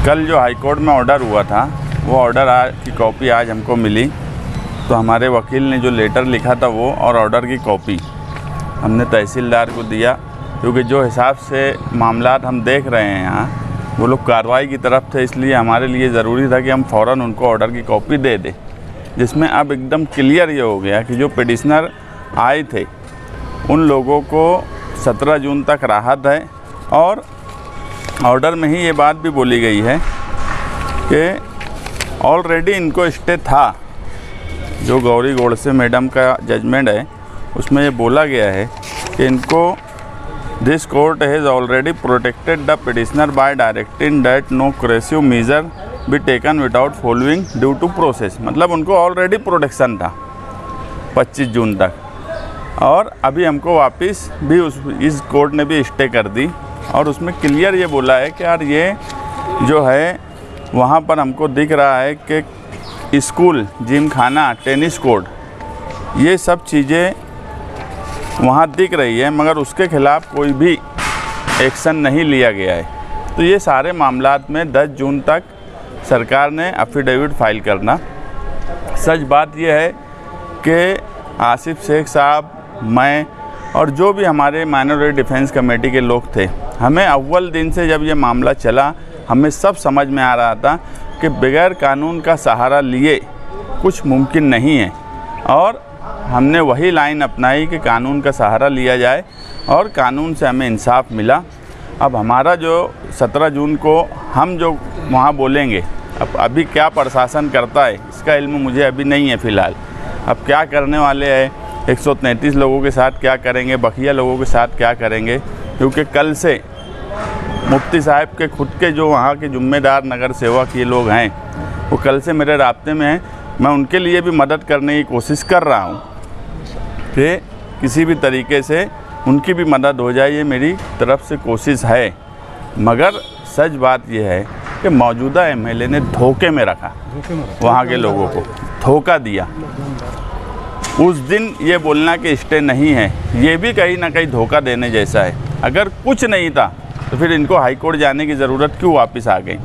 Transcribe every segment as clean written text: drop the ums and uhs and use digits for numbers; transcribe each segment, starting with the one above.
कल जो high court में ऑर्डर हुआ था वो ऑर्डर की कॉपी आज हमको मिली, तो हमारे वकील ने जो लेटर लिखा था वो और ऑर्डर की कॉपी हमने तहसीलदार को दिया, क्योंकि जो हिसाब से मामलात हम देख रहे हैं यहाँ वो लोग कार्रवाई की तरफ थे, इसलिए हमारे लिए ज़रूरी था कि हम फ़ौरन उनको ऑर्डर की कॉपी दे दें, जिसमें अब एकदम क्लियर ये हो गया कि जो पिटिशनर आए थे उन लोगों को 17 जून तक राहत है। और ऑर्डर में ही ये बात भी बोली गई है कि ऑलरेडी इनको स्टे था। जो गौरी गोडसे मैडम का जजमेंट है उसमें ये बोला गया है कि इनको this court has already protected the petitioner by directing that no coercive measure be taken without following due to process. मतलब उनको ऑलरेडी प्रोटेक्शन था 25 जून तक, और अभी हमको वापस भी इस कोर्ट ने भी स्टे कर दी। और उसमें क्लियर ये बोला है कि यार ये जो है वहाँ पर हमको दिख रहा है कि स्कूल, जिम खाना, टेनिस कोर्ट, ये सब चीज़ें वहाँ दिख रही है, मगर उसके ख़िलाफ़ कोई भी एक्शन नहीं लिया गया है। तो ये सारे मामलात में 10 जून तक सरकार ने एफिडेविट फाइल करना। सच बात यह है कि आसिफ शेख साहब, मैं और जो भी हमारे माइनॉरिटी डिफेंस कमेटी के लोग थे, हमें अव्वल दिन से जब ये मामला चला हमें सब समझ में आ रहा था कि बगैर कानून का सहारा लिए कुछ मुमकिन नहीं है, और हमने वही लाइन अपनाई कि कानून का सहारा लिया जाए और कानून से हमें इंसाफ मिला। अब हमारा जो 17 जून को हम जो वहाँ बोलेंगे, अब अभी क्या प्रशासन करता है इसका इल्म मुझे अभी नहीं है फ़िलहाल। अब क्या करने वाले हैं, 133 लोगों के साथ क्या करेंगे, बखिया लोगों के साथ क्या करेंगे, क्योंकि कल से मुफ्ती साहब के खुद के जो वहाँ के ज़िम्मेदार नगर सेवक ये लोग हैं वो कल से मेरे राब्ते में हैं। मैं उनके लिए भी मदद करने की कोशिश कर रहा हूँ कि किसी भी तरीके से उनकी भी मदद हो जाए, ये मेरी तरफ से कोशिश है। मगर सच बात यह है कि मौजूदा एमएलए ने धोखे में रखा, वहाँ के लोगों को धोखा दिया। उस दिन ये बोलना कि स्टे नहीं है, ये भी कहीं ना कहीं धोखा देने जैसा है। अगर कुछ नहीं था तो फिर इनको हाई कोर्ट जाने की ज़रूरत क्यों वापस आ गई।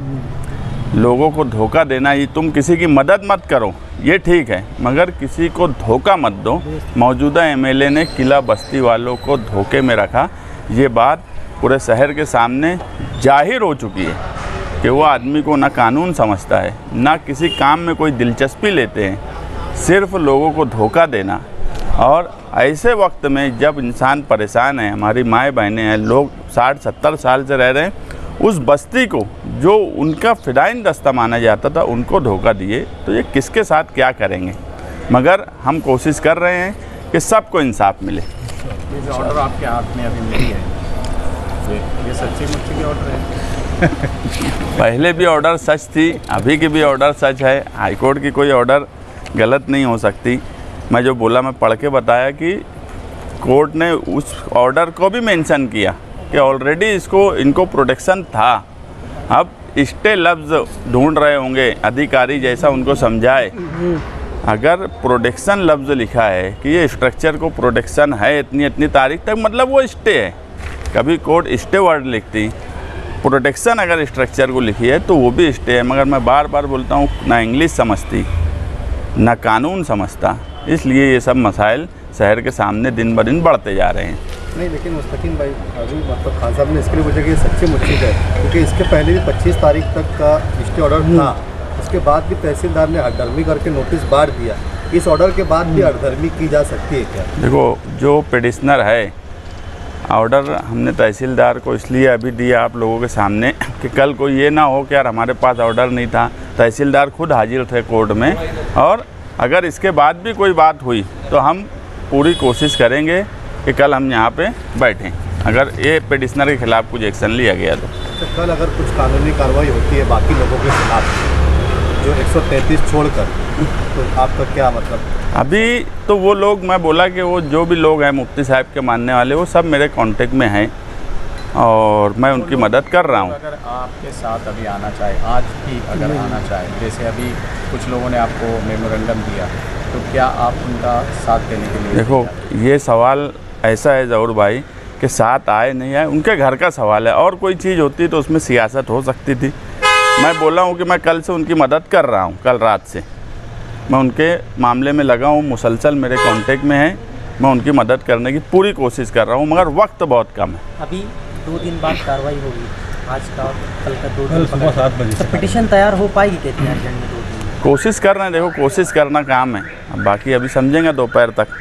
लोगों को धोखा देना, ये तुम किसी की मदद मत करो ये ठीक है, मगर किसी को धोखा मत दो। मौजूदा एमएलए ने किला बस्ती वालों को धोखे में रखा, ये बात पूरे शहर के सामने जाहिर हो चुकी है कि वो आदमी को ना कानून समझता है, ना किसी काम में कोई दिलचस्पी लेते हैं, सिर्फ लोगों को धोखा देना। और ऐसे वक्त में जब इंसान परेशान है, हमारी माएँ बहनें हैं, लोग 60-70 साल से रह रहे हैं, उस बस्ती को जो उनका फिदाइन दस्ता माना जाता था उनको धोखा दिए, तो ये किसके साथ क्या करेंगे। मगर हम कोशिश कर रहे हैं कि सबको इंसाफ मिले। ये जो ऑर्डर आपके हाथ में अभी मिली है, ये सच्ची मुच्ची की ऑर्डर है? पहले भी ऑर्डर सच थी, अभी की भी ऑर्डर सच है। हाईकोर्ट की कोई ऑर्डर गलत नहीं हो सकती। मैं जो बोला मैं पढ़ के बताया कि कोर्ट ने उस ऑर्डर को भी मेंशन किया कि ऑलरेडी इनको प्रोटेक्शन था। अब स्टे लफ्ज़ ढूंढ रहे होंगे अधिकारी, जैसा उनको समझाए। अगर प्रोटेक्शन लफ्ज़ लिखा है कि ये स्ट्रक्चर को प्रोटेक्शन है इतनी तारीख तक, मतलब वो स्टे है। कभी कोर्ट स्टे वर्ड लिखती, प्रोटेक्शन अगर स्ट्रक्चर को लिखी है तो वो भी स्टे है। मगर मैं बार बार बोलता हूँ, ना इंग्लिश समझती ना कानून समझता, इसलिए ये सब मसाइल शहर के सामने दिन ब दिन बढ़ते जा रहे हैं। नहीं, लेकिन मुस्तकीम भाई अभी मतलब खान साहब ने इसके लिए पूछा कि ये सच्ची मुच्ची है, क्योंकि इसके पहले भी 25 तारीख तक का स्टे ऑर्डर था, उसके बाद भी तहसीलदार ने हड़धर्मी करके नोटिस बांट दिया। इस ऑर्डर के बाद भी हड़धर्मी की जा सकती है क्या? देखो, जो पिटिशनर है, ऑर्डर हमने तहसीलदार को इसलिए अभी दिया आप लोगों के सामने कि कल को ये ना हो कि यार हमारे पास ऑर्डर नहीं था। तहसीलदार खुद हाजिर थे कोर्ट में, और अगर इसके बाद भी कोई बात हुई तो हम पूरी कोशिश करेंगे कि कल हम यहाँ पे बैठें, अगर ये पिटिशनर के खिलाफ़ कुछ एक्शन लिया गया तो। कल अगर कुछ कानूनी कार्रवाई होती है बाकी लोगों के खिलाफ जो 133 छोड़कर, तो आपका क्या मतलब? अभी तो वो लोग, मैं बोला कि वो जो भी लोग हैं मुफ्ती साहब के मानने वाले, वो सब मेरे कांटेक्ट में हैं और मैं उनकी मदद कर रहा हूँ। अगर आपके साथ अभी आना चाहे, आज ही अगर आना चाहे, जैसे अभी कुछ लोगों ने आपको मेमोरेंडम दिया, तो क्या आप उनका साथ देने के लिए? देखो, ये सवाल ऐसा है ज़हूर भाई कि साथ आए नहीं आए उनके घर का सवाल है, और कोई चीज़ होती तो उसमें सियासत हो सकती थी। मैं बोला हूँ कि मैं कल से उनकी मदद कर रहा हूँ, कल रात से मैं उनके मामले में लगा हूँ, मुसलसल मेरे कांटेक्ट में है, मैं उनकी मदद करने की पूरी कोशिश कर रहा हूँ, मगर वक्त बहुत कम है। अभी 2 दिन बाद कार्रवाई होगी, आज का कल का 2 दिन सुबह 7 बजे तो पिटीशन तैयार हो पाएगी कितने अर्जेंट में 2 दिन में? कोशिश कर रहे हैं, देखो कोशिश करना काम है, अब बाकी अभी समझेंगे दोपहर तक।